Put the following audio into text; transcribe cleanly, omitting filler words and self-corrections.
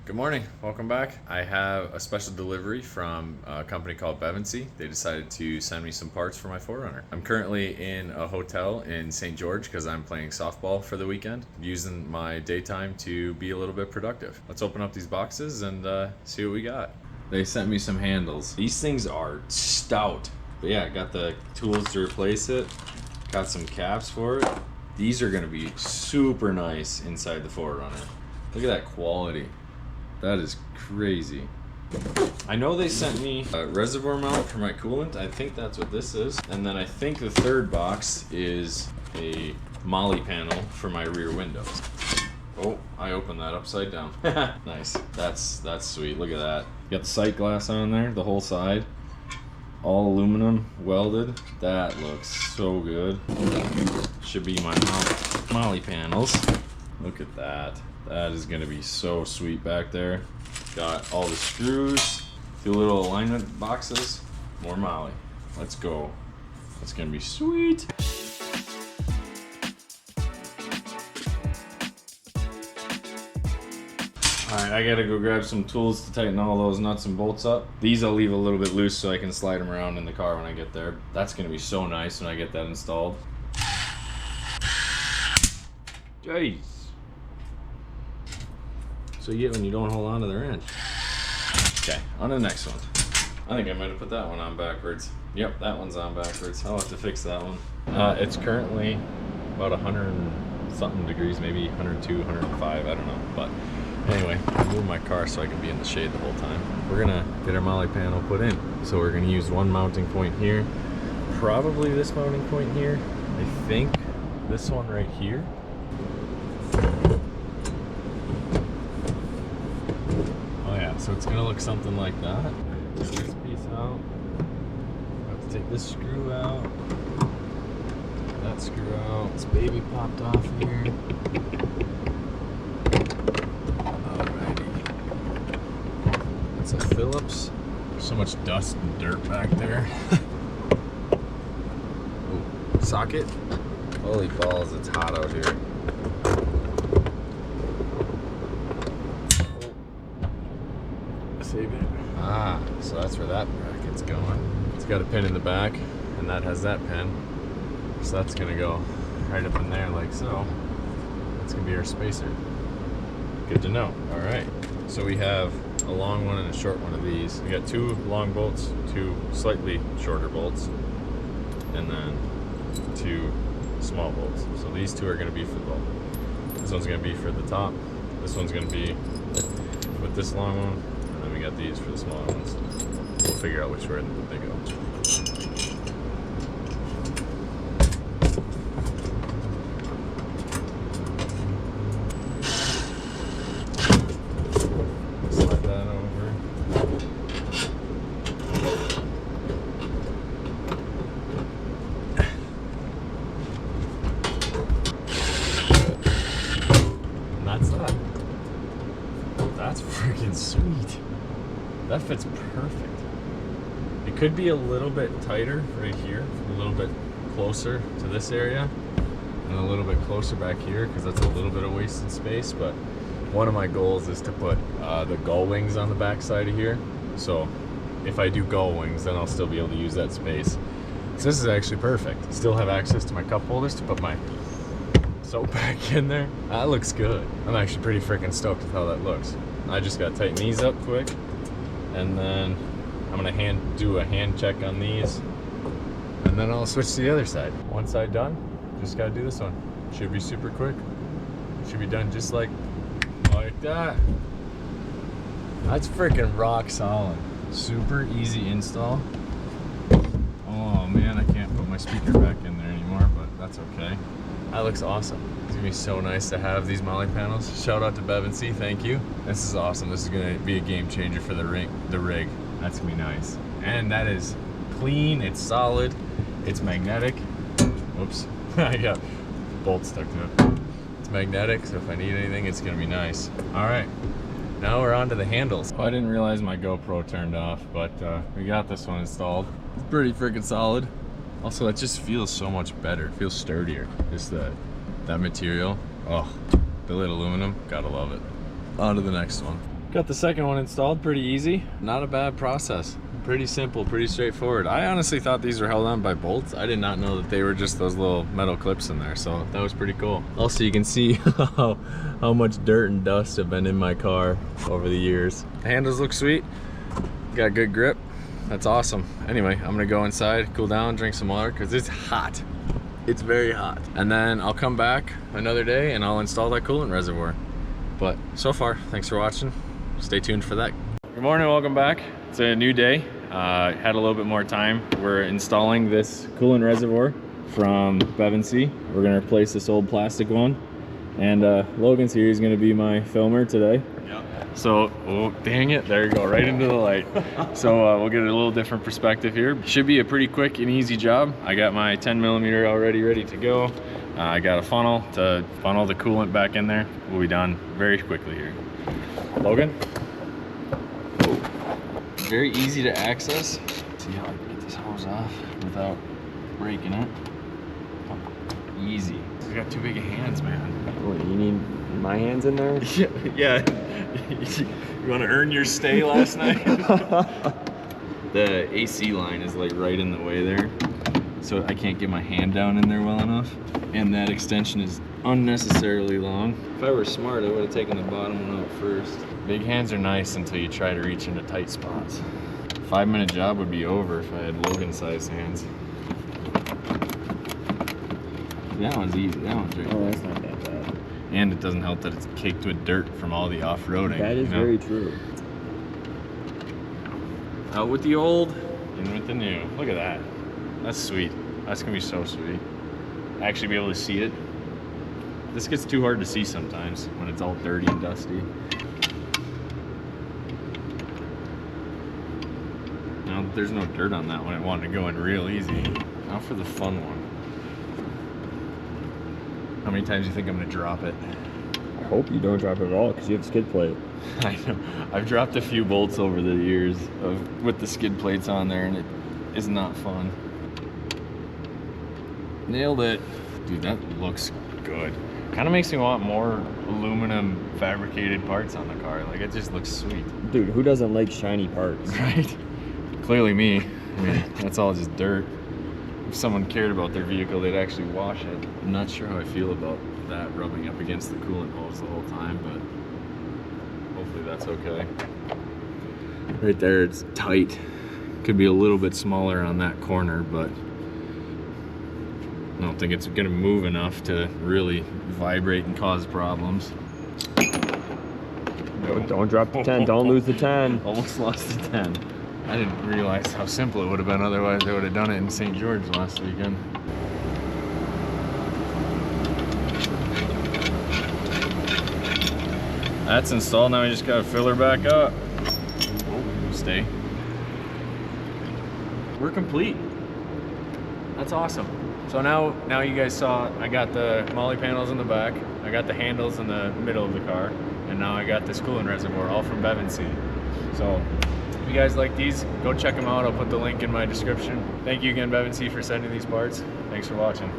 Good morning, welcome back. I have a special delivery from a company called 4Runner. They decided to send me some parts for my 4Runner. I'm currently in a hotel in St. George because I'm playing softball for the weekend, using my daytime to be a little bit productive. Let's open up these boxes and see what we got. They sent me some handles. These things are stout. But yeah, got the tools to replace it. Got some caps for it. These are gonna be super nice inside the 4Runner. Look at that quality. That is crazy. I know they sent me a reservoir mount for my coolant. I think that's what this is. And then I think the third box is a Molle panel for my rear windows. Oh, I opened that upside down. Nice. That's sweet. Look at that. Got the sight glass on there, the whole side. All aluminum, welded. That looks so good. Should be my Molle panels. Look at that. That is gonna be so sweet back there. Got all the screws, the little alignment boxes, more Molle. Let's go. That's gonna be sweet. Alright, I gotta go grab some tools to tighten all those nuts and bolts up. These I'll leave a little bit loose so I can slide them around in the car when I get there. That's gonna be so nice when I get that installed. Jeez. So you get when you don't hold on to the wrench. Okay, on to the next one. I think I might have put that one on backwards. Yep, that one's on backwards. I'll have to fix that one. It's currently about 100 and something degrees, maybe 102, 105, I don't know. But anyway, I moved my car so I can be in the shade the whole time. We're gonna get our Molle panel put in. So we're gonna use one mounting point here. Probably this mounting point here. I think this one right here. So it's gonna look something like that. Take this piece out. I have to take this screw out. That screw out. This baby popped off here. Alrighty. That's a Phillips. There's so much dust and dirt back there. Oh, socket. Holy balls, it's hot out here. So that's where that bracket's going. It's got a pin in the back, and that has that pin. So that's gonna go right up in there like so. That's gonna be our spacer. Good to know. All right. So we have a long one and a short one of these. We got two long bolts, two slightly shorter bolts, and then two small bolts. So these two are gonna be for the bolt. This one's gonna be for the top. This one's gonna be with this long one. And then we got these for the smaller ones. We'll figure out which way they go. Slide that over. And that's that. That's freaking sweet. That fits perfect. It could be a little bit tighter right here, a little bit closer to this area, and a little bit closer back here because that's a little bit of wasted space. But one of my goals is to put the gull wings on the back side of here. So if I do gull wings, then I'll still be able to use that space. So this is actually perfect. Still have access to my cup holders to put my soap back in there. That looks good. I'm actually pretty freaking stoked with how that looks. I just gotta tighten these up quick, and then I'm gonna do a hand check on these, and then I'll switch to the other side. One side done, just gotta do this one. Should be super quick. Should be done just like that. That's freaking rock solid. Super easy install. Oh man, I can't put my speaker back in there anymore, but that's okay. That looks awesome. It's gonna be so nice to have these Molle panels. Shout out to 4Runner, thank you. This is awesome. This is gonna be a game changer for the rig. That's gonna be nice. And that is clean, it's solid, it's magnetic. Whoops, I got bolts stuck to it. It's magnetic, so if I need anything, it's gonna be nice. All right, now we're on to the handles. Oh, I didn't realize my GoPro turned off, but we got this one installed. It's pretty freaking solid. Also, it just feels so much better. It feels sturdier. Just that material. Oh, billet aluminum. Gotta love it. On to the next one. Got the second one installed, pretty easy. Not a bad process. Pretty simple, pretty straightforward. I honestly thought these were held on by bolts. I did not know that they were just those little metal clips in there, so that was pretty cool. Also, you can see how much dirt and dust have been in my car over the years. The handles look sweet. Got good grip. That's awesome. Anyway, I'm gonna go inside, cool down, drink some water, because it's hot. It's very hot. And then I'll come back another day and I'll install that coolant reservoir. But so far, thanks for watching. Stay tuned for that. Good morning, welcome back. It's a new day. Had a little bit more time. We're installing this coolant reservoir from 4Runner. We're gonna replace this old plastic one. And Logan's here, he's gonna be my filmer today. Yep. So, oh, dang it, there you go, right into the light. So we'll get a little different perspective here. Should be a pretty quick and easy job. I got my 10mm already ready to go. I got a funnel to funnel the coolant back in there. We'll be done very quickly here. Logan? Very easy to access. See how I can get this hose off without breaking it. Easy. We got too big of hands, man. What, you need my hands in there? Yeah. You want to earn your stay last night? The AC line is like right in the way there, so I can't get my hand down in there well enough. And that extension is unnecessarily long. If I were smart, I would have taken the bottom one out first. Big hands are nice until you try to reach into tight spots. 5-minute job would be over if I had Logan-sized hands. That one's easy. That one's right. Oh, that's not that bad. And it doesn't help that it's caked with dirt from all the off-roading. That is very true. Out with the old, in with the new. Look at that. That's sweet. That's gonna be so sweet. Actually be able to see it. This gets too hard to see sometimes when it's all dirty and dusty. Now that there's no dirt on that one, I wanted to go in real easy. Now for the fun one. How many times do you think I'm gonna drop it? I hope you don't drop it at all because you have a skid plate. I know. I've dropped a few bolts over the years with the skid plates on there, and it is not fun. Nailed it. Dude, that looks good. Kind of makes me want more aluminum fabricated parts on the car. Like, it just looks sweet. Dude, who doesn't like shiny parts? Right? Clearly me. I mean, that's all just dirt. If someone cared about their vehicle, they'd actually wash it. I'm not sure how I feel about that rubbing up against the coolant hose the whole time, but hopefully that's okay. Right there, it's tight. Could be a little bit smaller on that corner, but I don't think it's gonna move enough to really vibrate and cause problems. Don't drop the 10, don't lose the 10. Almost lost the 10. I didn't realize how simple it would have been, otherwise I would have done it in St. George last weekend. That's installed, now we just gotta fill her back up. Oh, stay. We're complete. That's awesome. So now you guys saw, I got the Molle panels in the back, I got the handles in the middle of the car, and now I got this coolant reservoir, all from 4Runner. So if you guys like these, go check them out. I'll put the link in my description. Thank you again, 4Runner, for sending these parts. Thanks for watching.